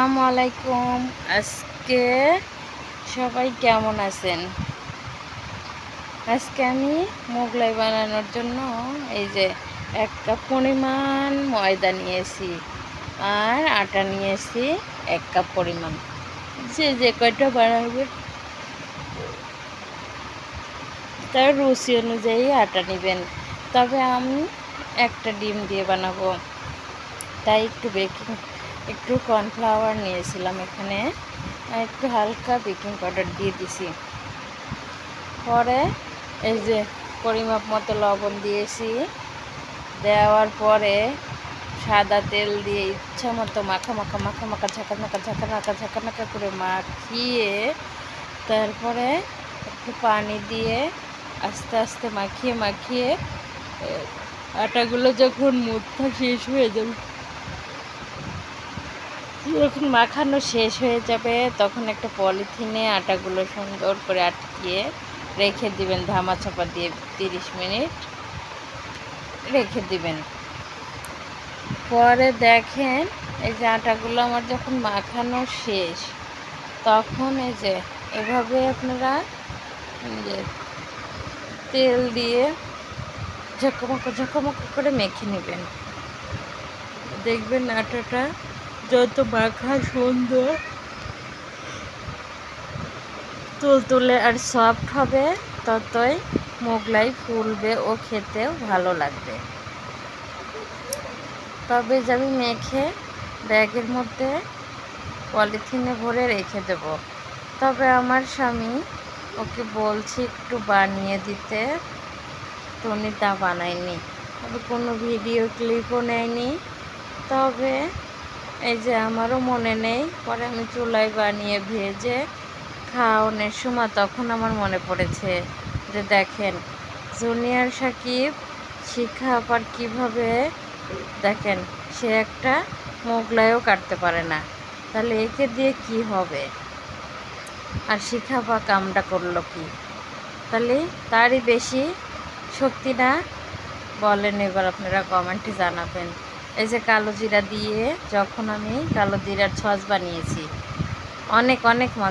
আসসালামু আলাইকুম। আজকে সবাই কেমন আছেন? আজকে আমি মোগলাই বানানোর জন্য এই যে 1 কাপ পরিমাণ ময়দা নিয়েছি আর আটা নিয়েছি 1 কাপ পরিমাণ। যে কয়টা বানাবে তার রুচি অনুযায়ী আটা নেবেন। তবে আমি একটা ডিম দিয়ে বানাবো, তাই একটু কর্নফ্লাওয়ার নিয়েছিলাম এখানে, আর একটু হালকা বেকিং পাউডার দিয়ে দিছি। পরে এই যে পরিমাপ মতো লবণ দিয়েছি, দেওয়ার পরে সাদা তেল দিয়ে ইচ্ছা মতো মাখা ঝাঁকা করে মাখিয়ে, তারপরে একটু পানি দিয়ে আস্তে আস্তে মাখিয়ে আটাগুলো যখন মুঠা শেষ হয়ে যাবে, যখন মাখানো শেষ হয়ে যাবে তখন একটা পলিথিনে আটাগুলো সুন্দর করে আটকিয়ে রেখে দিবেন, ধামা চাপা দিয়ে 30 মিনিট রেখে দিবেন। পরে দেখেন এই যে আটাগুলো আমার যখন মাখানো শেষ, তখন এই যে এভাবে আপনারা যে তেল দিয়ে ঝাঁকামাকা করে মেখে নেবেন। দেখবেন আটাটা যত মাখা সুন্দর তুলতুলে আর সফট হবে, ততই মোগলাই ফুলবে ও খেতেও ভালো লাগবে। তবে আমি মেখে ব্যাগের মধ্যে পলিথিনে ভরে রেখে দেব। তবে আমার স্বামী ওকে বলছি একটু বানিয়ে দিতে, তো উনি তা বানায়নি, তবে কোনো ভিডিও ক্লিপও নেয়নি। তবে এই যে আমারও মনে নেই, পরে আমি চুলায় বানিয়ে ভেজে খাওয়ানোর সময় তখন আমার মনে পড়েছে যে দেখেন জুনিয়র সাকিব শিখা আপার কীভাবে, দেখেন সে একটা মোগলাইও কাটতে পারে না, তাহলে একে দিয়ে কি হবে? আর শিখা আপা কামটা করলো কি? তাহলে তারই বেশি শক্তি না? বলেন, এবার আপনারা কমেন্টে জানাবেন। এই যে কালো জিরা দিয়ে যখন আমি কালো জিরার ছচ বানিয়েছি, অনেক মজা।